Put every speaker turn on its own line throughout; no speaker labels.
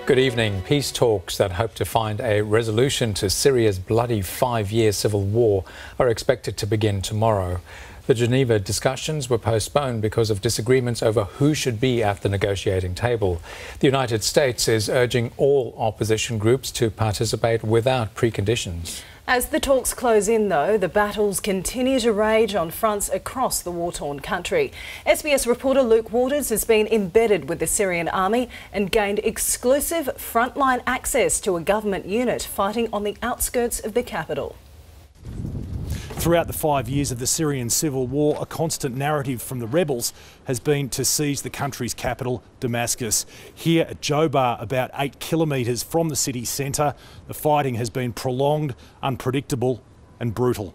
Good evening. Peace talks that hope to find a resolution to Syria's bloody 5-year civil war are expected to begin tomorrow. The Geneva discussions were postponed because of disagreements over who should be at the negotiating table. The United States is urging all opposition groups to participate without preconditions.
As the talks close in, though, the battles continue to rage on fronts across the war-torn country. SBS reporter Luke Waters has been embedded with the Syrian army and gained exclusive frontline access to a government unit fighting on the outskirts of the capital.
Throughout the 5 years of the Syrian civil war, a constant narrative from the rebels has been to seize the country's capital, Damascus. Here at Jobar, about 8 kilometres from the city centre, the fighting has been prolonged, unpredictable and brutal.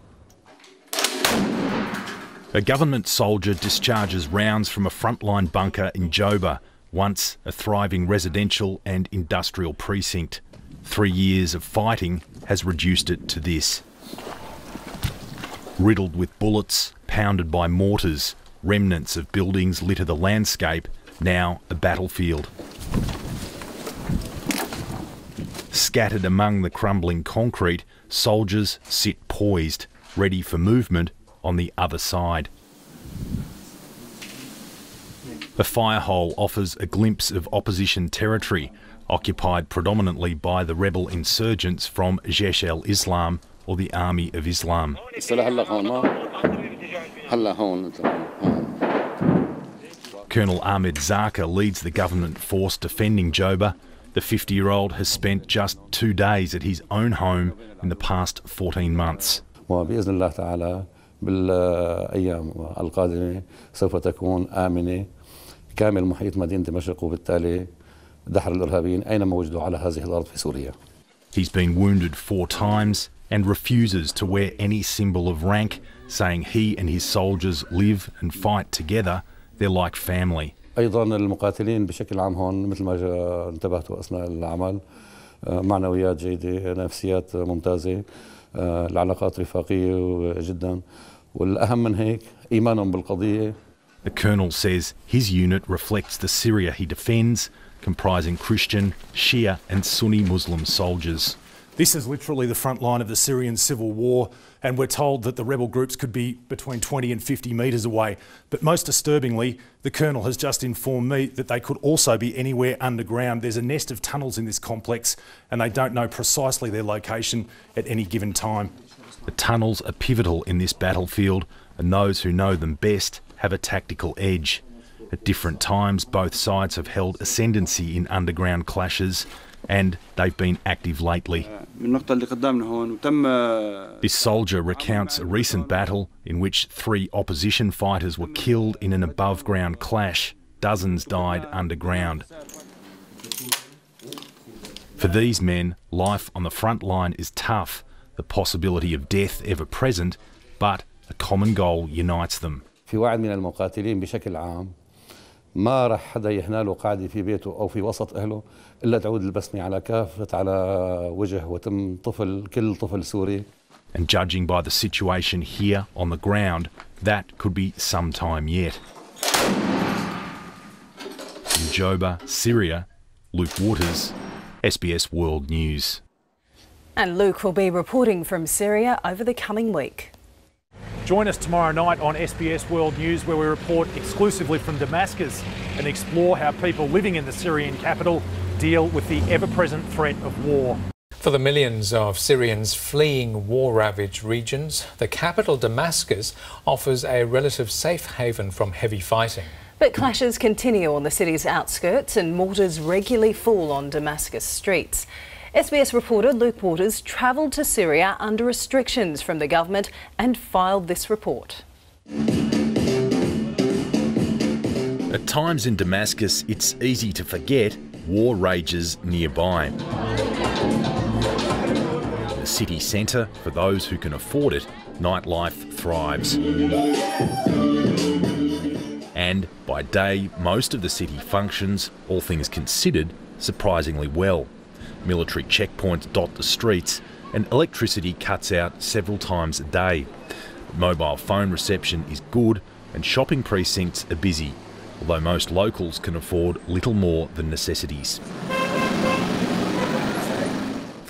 A government soldier discharges rounds from a frontline bunker in Jobar, once a thriving residential and industrial precinct. 3 years of fighting has reduced it to this. Riddled with bullets, pounded by mortars, remnants of buildings litter the landscape, now a battlefield. Scattered among the crumbling concrete, soldiers sit poised, ready for movement on the other side. The firehole offers a glimpse of opposition territory, occupied predominantly by the rebel insurgents from Jaish al-Islam, or the Army of Islam. Colonel Ahmed Zaka leads the government force defending Jobar. The 50-year-old has spent just 2 days at his own home in the past 14 months.
وبإذن الله تعالى بالأيام القادمة سوف تكون آمنة كامل محيط مدينة دمشق وبالتالي دحر الإرهابيين أينما وجدوا على هذه الأرض في سوريا.
He's been wounded 4 times and refuses to wear any symbol of rank, saying he and his soldiers live and fight together. They're like family.
أيضا المقاتلين بشكل عام هون مثل ما انتبهتوا أثناء العمل معنويات جيدة، نفسيات ممتازة، العلاقات رفاقية جدا، والأهم من هيك إيمانهم بالقضية.
The colonel says his unit reflects the Syria he defends, comprising Christian, Shia and Sunni Muslim soldiers.
This is literally the front line of the Syrian civil war, and we're told that the rebel groups could be between 20 and 50 metres away. But most disturbingly, the colonel has just informed me that they could also be anywhere underground. There's a nest of tunnels in this complex, and they don't know precisely their location at any given time.
The tunnels are pivotal in this battlefield, and those who know them best have a tactical edge. At different times, both sides have held ascendancy in underground clashes, and they've been active lately. This soldier recounts a recent battle in which 3 opposition fighters were killed in an above-ground clash. Dozens died underground. For these men, life on the front line is tough, the possibility of death ever present, but a common goal unites them.
في واحد من المقاتلين بشكل عام ما راح حدا يهناله قاعدة في بيته أو في وسط أهله إلا تعود البسمة على وجه وتم كل طفل سوري.
And judging by the situation here on the ground, that could be some time yet. In Jobar, Syria, Luke Waters, SBS World News.
And Luke will be reporting from Syria over the coming week.
Join us tomorrow night on SBS World News, where we report exclusively from Damascus and explore how people living in the Syrian capital deal with the ever-present threat of war.
For the millions of Syrians fleeing war-ravaged regions, the capital Damascus offers a relative safe haven from heavy fighting.
But clashes continue on the city's outskirts and mortars regularly fall on Damascus streets. SBS reporter Luke Waters travelled to Syria under restrictions from the government and filed this report.
At times in Damascus, it's easy to forget war rages nearby. The city centre, for those who can afford it, nightlife thrives. And by day, most of the city functions, all things considered, surprisingly well. Military checkpoints dot the streets and electricity cuts out several times a day. Mobile phone reception is good and shopping precincts are busy, although most locals can afford little more than necessities.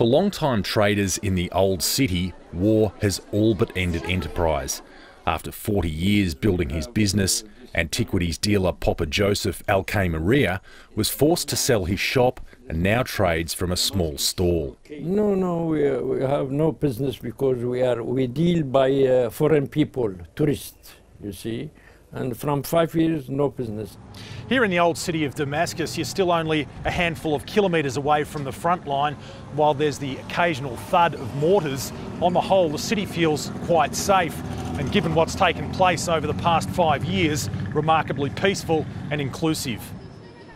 For long-time traders in the old city, war has all but ended enterprise. After 40 years building his business, antiquities dealer Papa Joseph Alcamaria was forced to sell his shop and now trades from a small stall.
No, we have no business because we deal by foreign people, tourists, you see. And from 5 years, no business.
Here in the old city of Damascus, you're still only a handful of kilometres away from the front line. While there's the occasional thud of mortars, on the whole, the city feels quite safe. And given what's taken place over the past 5 years, remarkably peaceful and inclusive.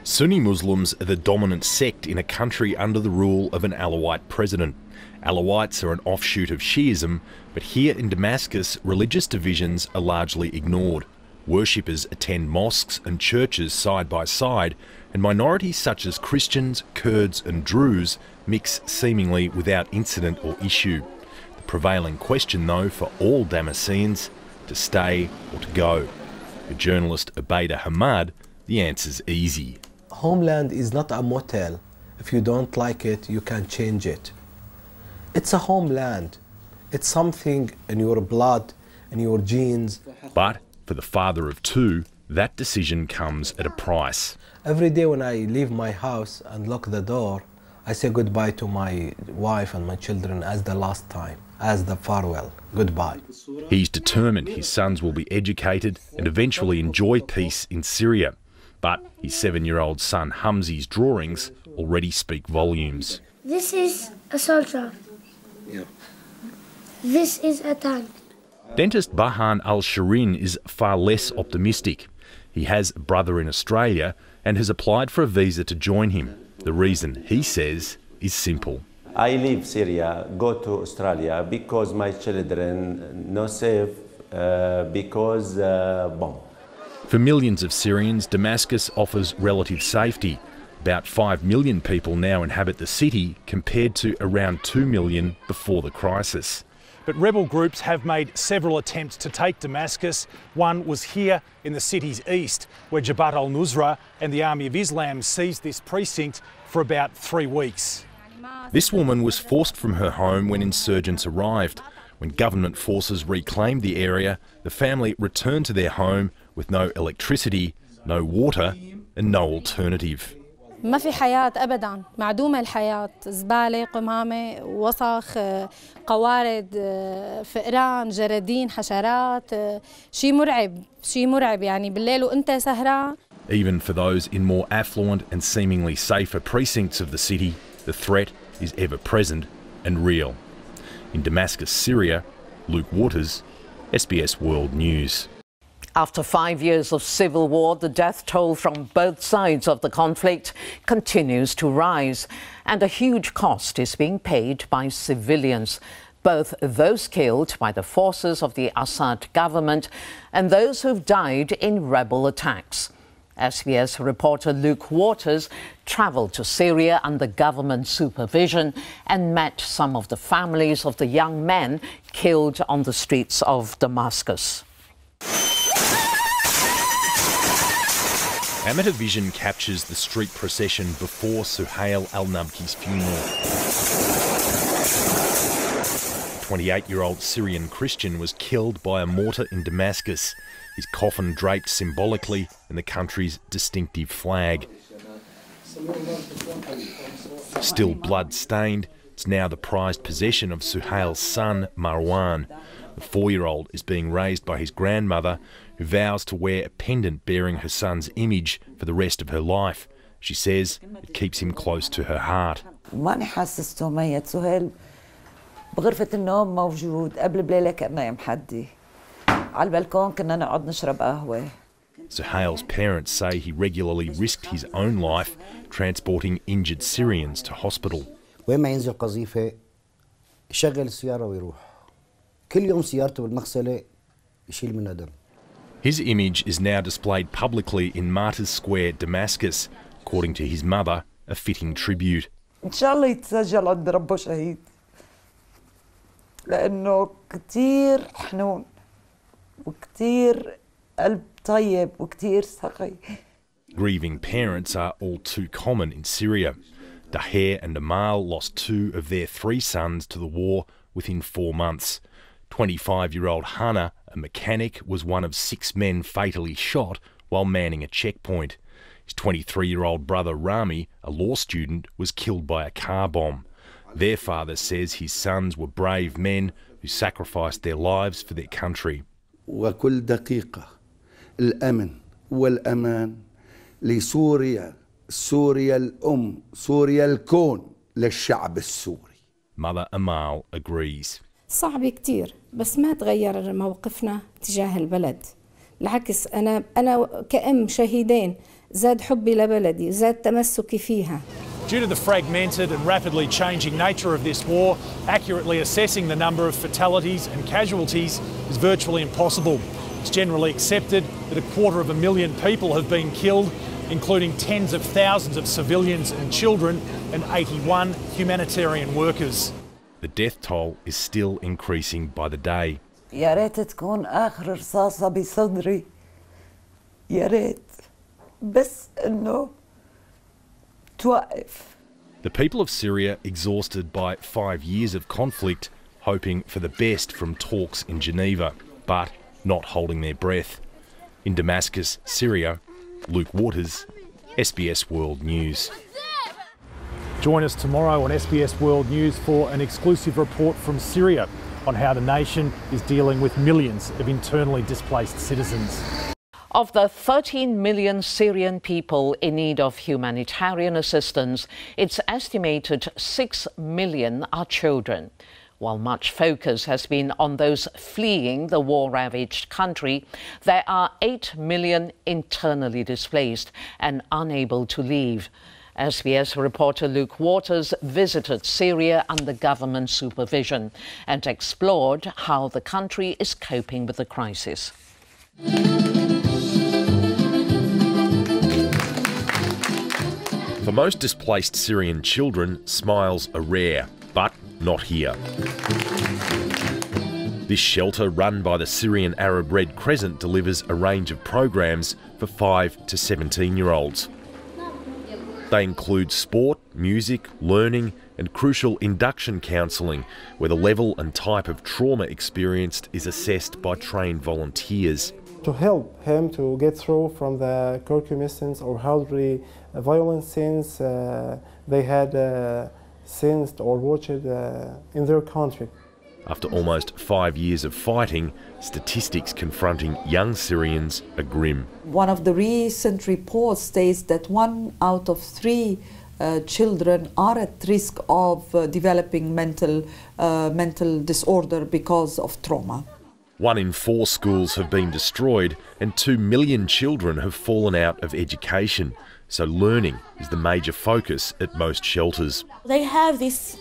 Sunni Muslims are the dominant sect in a country under the rule of an Alawite president. Alawites are an offshoot of Shiism, but here in Damascus, religious divisions are largely ignored. Worshippers attend mosques and churches side by side, and minorities such as Christians, Kurds and Druze mix seemingly without incident or issue. The prevailing question, though, for all Damascenes, to stay or to go. For journalist Ubaida Hamad, the answer's easy.
Homeland is not a motel. If you don't like it, you can change it. It's a homeland. It's something in your blood, in your genes.
But for the father of two, that decision comes at a price.
Every day when I leave my house and lock the door, I say goodbye to my wife and my children as the last time, as the farewell, goodbye.
He's determined his sons will be educated and eventually enjoy peace in Syria. But his 7-year-old son Hamzi's drawings already speak volumes.
This is a soldier.
Yeah.
This is a tank.
Dentist Bahan Al-Shirin is far less optimistic. He has a brother in Australia and has applied for a visa to join him. The reason, he says, is simple.
I leave Syria, go to Australia because my children no safe because bomb.
For millions of Syrians, Damascus offers relative safety. About 5 million people now inhabit the city compared to around 2 million before the crisis.
But rebel groups have made several attempts to take Damascus. One was here in the city's east, where Jabhat al-Nusra and the Army of Islam seized this precinct for about 3 weeks.
This woman was forced from her home when insurgents arrived. When government forces reclaimed the area, the family returned to their home with no electricity, no water and no alternative.
ما في حياة أبداً، معدومة الحياة، زبالة، قمامة، وسخ، قوارض، فئران، جرادين، حشرات، شيء مرعب يعني بالليل وأنت سهران.
Even for those in more affluent and seemingly safer precincts of the city, the threat is ever present and real. In Damascus, Syria, Luke Waters, SBS World News.
After 5 years of civil war, the death toll from both sides of the conflict continues to rise, and a huge cost is being paid by civilians, both those killed by the forces of the Assad government and those who've died in rebel attacks. SBS reporter Luke Waters travelled to Syria under government supervision and met some of the families of the young men killed on the streets of Damascus.
Amateur vision captures the street procession before Suhail al-Nabki's funeral. 28-year-old Syrian Christian was killed by a mortar in Damascus, his coffin draped symbolically in the country's distinctive flag. Still blood-stained, it's now the prized possession of Suhail's son, Marwan. The 4-year-old is being raised by his grandmother, who vows to wear a pendant bearing her son's image for the rest of her life. She says it keeps him close to her heart.
ماني حاسسته ميت. سهيل بغرفة النوم موجود قبل بليلة كأنه يوم حدي. على البلكون كنا نقعد نشرب قهوة.
Suhail's parents say he regularly risked his own life transporting injured Syrians to hospital.
وين ما ينزل قذيفة يشغل السيارة ويروح. كل يوم سيارته بالمغسلة يشيل منها دم.
His image is now displayed publicly in Martyrs Square, Damascus, according to his mother, a fitting tribute.
إن شاء الله يتسجل عند ربه شهيد. لأنه كتير حنون وكتير قلب طيب وكتير سخي.
Grieving parents are all too common in Syria. Daher and Amal lost 2 of their 3 sons to the war within 4 months. 25-year-old Hannah, a mechanic, was one of 6 men fatally shot while manning a checkpoint. His 23-year-old brother Rami, a law student, was killed by a car bomb. Their father says his sons were brave men who sacrificed their lives for their country.
وكل دقيقة الأمن والأمان لسوريا، سوريا الأم، سوريا الكون للشعب السوري.
Mother Amal agrees.
صعب كتير بس ما تغير موقفنا تجاه البلد. العكس أنا كأم شهيدين زاد حبي لبلدي زاد تمسكي فيها.
Due to the fragmented and rapidly changing nature of this war, accurately assessing the number of fatalities and casualties is virtually impossible. It's generally accepted that 250,000 people have been killed, including tens of thousands of civilians and children and 81 humanitarian workers.
The death toll is still increasing by the day.
يا ريت تكون آخر رصاصة بصدري، يا ريت بس إنه توقف.
The people of Syria, exhausted by 5 years of conflict, hoping for the best from talks in Geneva, but not holding their breath. In Damascus, Syria, Luke Waters, SBS World News.
Join us tomorrow on SBS World News for an exclusive report from Syria on how the nation is dealing with millions of internally displaced citizens.
Of the 13 million Syrian people in need of humanitarian assistance, it's estimated 6 million are children. While much focus has been on those fleeing the war-ravaged country, there are 8 million internally displaced and unable to leave. SBS reporter Luke Waters visited Syria under government supervision and explored how the country is coping with the crisis.
For most displaced Syrian children, smiles are rare, but not here. This shelter, run by the Syrian Arab Red Crescent, delivers a range of programs for 5 to 17-year-olds. They include sport, music, learning and crucial induction counselling, where the level and type of trauma experienced is assessed by trained volunteers.
To help him to get through from the circumstances or horribly violent scenes they had sensed or watched in their country.
After almost 5 years of fighting, statistics confronting young Syrians are grim.
One of the recent reports states that 1 out of 3 children are at risk of developing mental disorder because of trauma.
1 in 4 schools have been destroyed and 2 million children have fallen out of education. So learning is the major focus at most shelters.
They have this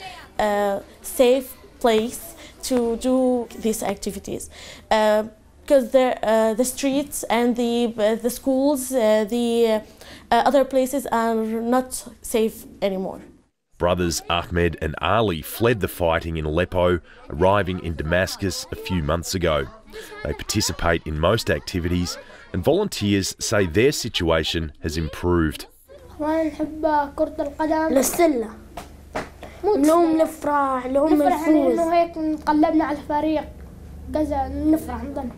safe place to do these activities because the streets and the schools, the other places are not safe anymore.
Brothers Ahmed and Ali fled the fighting in Aleppo, arriving in Damascus a few months ago. They participate in most activities and volunteers say their situation has improved.
اليوم نفرح اليوم نفوز هيك نقلبنا على الفريق كذا نفرح نضل.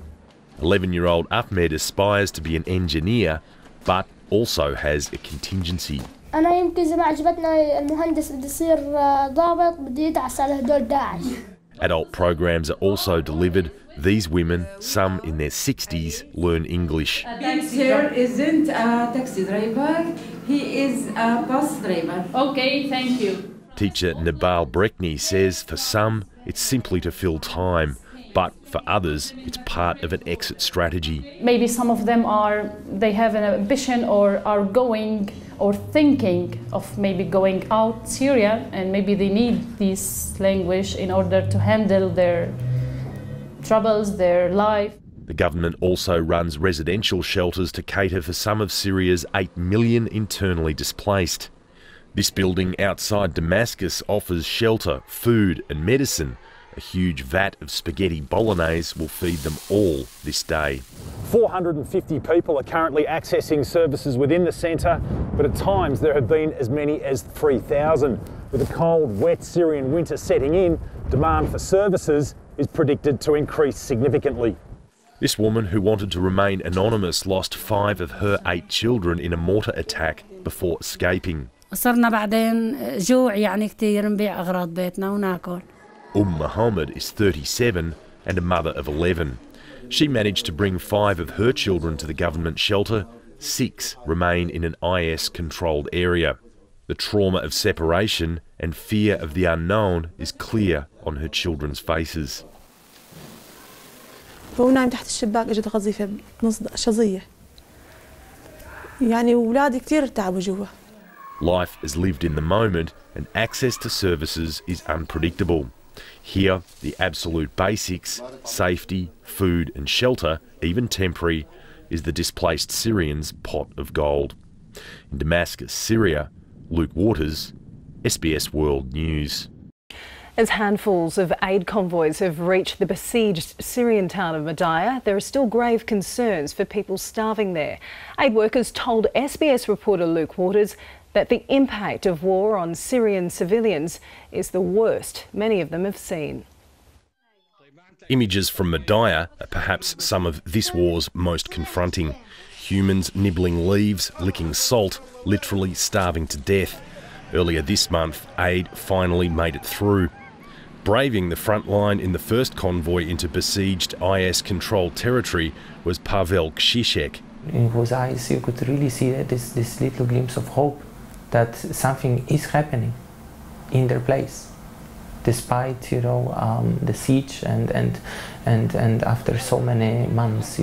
11-year-old Ahmed aspires to be an engineer but also has a contingency.
أنا يمكن إذا ما عجبتنا المهندس بدي يصير ضابط بدي يدعس على هدول داعش.
Adult programs are also delivered. These women, some in their 60s, learn English.
This here isn't a taxi driver, he is a bus driver. Okay, thank you.
Teacher Nabal Brekni says for some it's simply to fill time, but for others it's part of an exit strategy.
Maybe some of them they have an ambition or are going or thinking of maybe going out Syria, and maybe they need this language in order to handle their troubles, their life.
The government also runs residential shelters to cater for some of Syria's 8 million internally displaced. This building outside Damascus offers shelter, food and medicine. A huge vat of spaghetti bolognese will feed them all this day.
450 people are currently accessing services within the centre.
but at times there have been as many as 3,000. With a cold, wet Syrian winter setting in, demand for services is predicted to increase significantly.
This woman, who wanted to remain anonymous, lost 5 of her 8 children in a mortar attack before escaping. Muhammad is 37 and a mother of 11. She managed to bring 5 of her children to the government shelter. 6 remain in an IS-controlled area. The trauma of separation and fear of the unknown is clear on her children's faces.
فهو نايم تحت الشباك اجت قذيفه بنص شظيه يعني واولادي كثير تعبوا جوا.
Life is lived in the moment and access to services is unpredictable. Here, the absolute basics, safety, food and shelter, even temporary, is the displaced Syrians' pot of gold. In Damascus, Syria, Luke Waters, SBS World News.
As handfuls of aid convoys have reached the besieged Syrian town of Madaya, there are still grave concerns for people starving there. Aid workers told SBS reporter Luke Waters that the impact of war on Syrian civilians is the worst many of them have seen.
Images from Madaya are perhaps some of this war's most confronting. Humans nibbling leaves, licking salt, literally starving to death. Earlier this month, aid finally made it through. Braving the front line in the first convoy into besieged IS-controlled territory was Pavel Kshishek.
In his eyes you could really see this little glimpse of hope that something is happening in their place, despite the siege and after so many months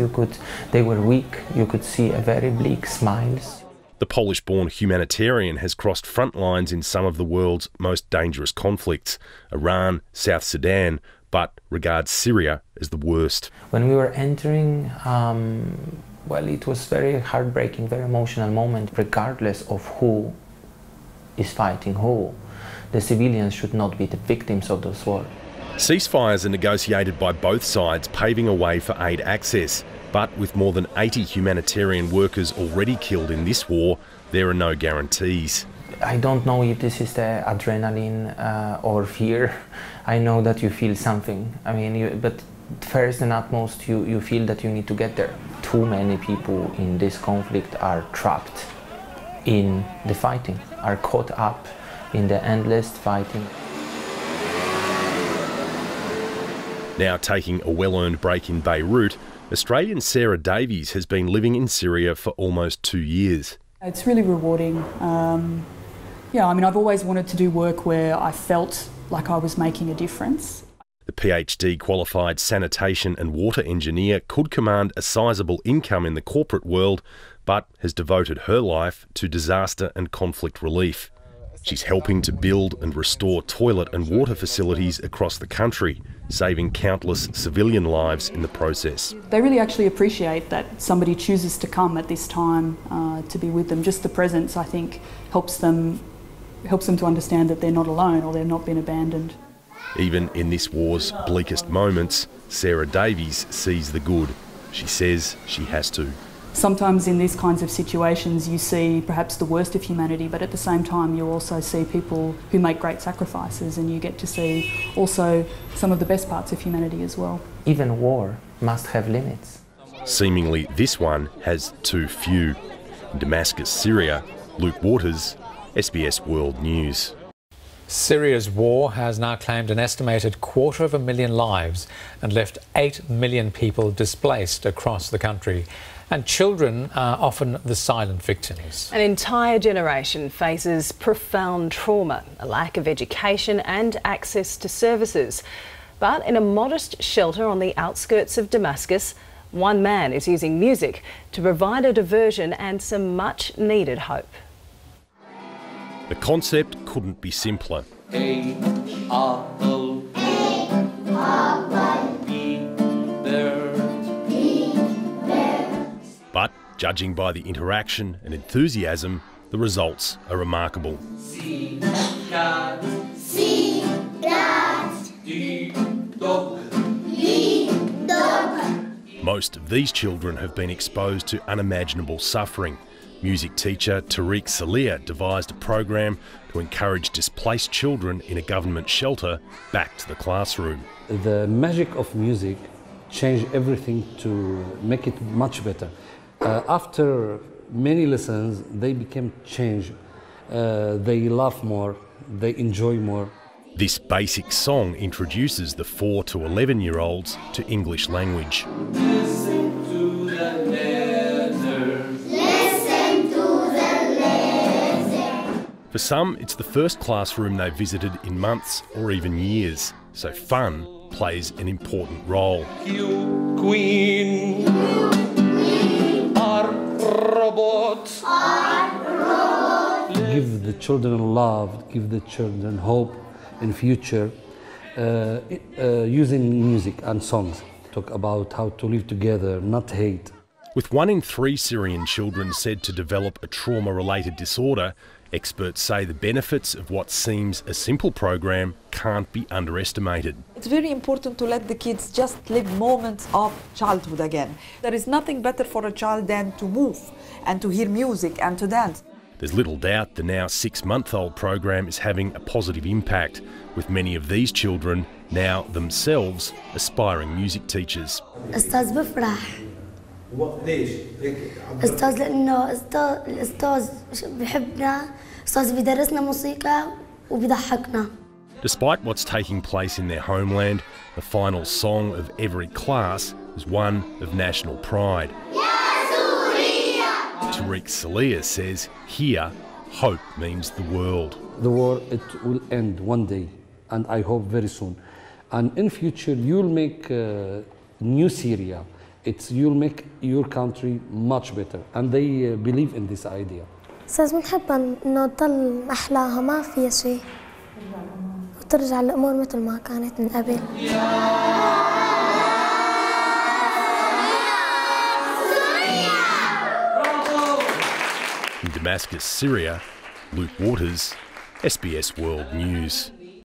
they were weak. You could see a very bleak smiles.
The Polish-born humanitarian has crossed front lines in some of the world's most dangerous conflicts, Iran, South Sudan, but regards Syria as the worst.
When we were entering, well, it was very heartbreaking, very emotional moment, regardless of who is fighting who. The civilians should not be the victims of this war.
Ceasefires are negotiated by both sides, paving a way for aid access. But with more than 80 humanitarian workers already killed in this war, there are no guarantees.
I don't know if this is the adrenaline or fear. I know that you feel something. I mean, but first and utmost, you feel that you need to get there. Too many people in this conflict are trapped in the fighting, are caught up in the endless fighting.
Now taking a well-earned break in Beirut, Australian Sarah Davies has been living in Syria for almost 2 years.
It's really rewarding. Yeah, I mean, I've always wanted to do work where I felt like I was making a difference.
The PhD qualified sanitation and water engineer could command a sizable income in the corporate world, but has devoted her life to disaster and conflict relief. She's helping to build and restore toilet and water facilities across the country, saving countless civilian lives in the process.
They really actually appreciate that somebody chooses to come at this time to be with them. Just the presence, I think, helps them to understand that they're not alone or they've not been abandoned.
Even in this war's bleakest moments, Sarah Davies sees the good. She says she has to.
Sometimes in these kinds of situations you see perhaps the worst of humanity, but at the same time you also see people who make great sacrifices, and you get to see also some of the best parts of humanity as well.
Even war must have limits.
Seemingly this one has too few. In Damascus, Syria, Luke Waters, SBS World News.
Syria's war has now claimed an estimated 250,000 lives and left 8 million people displaced across the country. And children are often the silent victims.
An entire generation faces profound trauma, a lack of education and access to services. But in a modest shelter on the outskirts of Damascus, one man is using music to provide a diversion and some much needed hope.
The concept couldn't be simpler. But judging by the interaction and enthusiasm, the results are remarkable. Most of these children have been exposed to unimaginable suffering. Music teacher Tariq Syria devised a program to encourage displaced children in a government shelter back to the classroom.
The magic of music changed everything to make it much better. After many lessons, they became changed. They laugh more, they enjoy more.
This basic song introduces the 4 to 11-year-olds to English language.
Listen to the letters. Listen to the letters.
For some, it's the first classroom they've visited in months or even years, so fun plays an important role.
You, Queen, are robots.
Give the children love, give the children hope in future, using music and songs. Talk about how to live together, not hate.
With 1 in 3 Syrian children said to develop a trauma-related disorder, experts say the benefits of what seems a simple program can't be underestimated.
It's very important to let the kids just live moments of childhood again. There is nothing better for a child than to move and to hear music and to dance.
There's little doubt the now 6-month-old program is having a positive impact, with many of these children now themselves aspiring music teachers.
أستاذ بفرح.
ليش؟
أستاذ لأنه الأستاذ بحبنا، أستاذ بيدرسنا موسيقى وبيضحكنا.
Despite what's taking place in their homeland, the final song of every class is one of national pride. Tariq Syria says here, hope means the world.
The war, it will end one day, and I hope very soon. And in future, you'll make new Syria. You'll make your country much better, and they believe in this idea.
أستاذ بنحب إنه تضل أحلاها ما فيها شيء وترجع الأمور مثل ما كانت من قبل.
In Damascus, Syria, Luke Waters, SBS World News.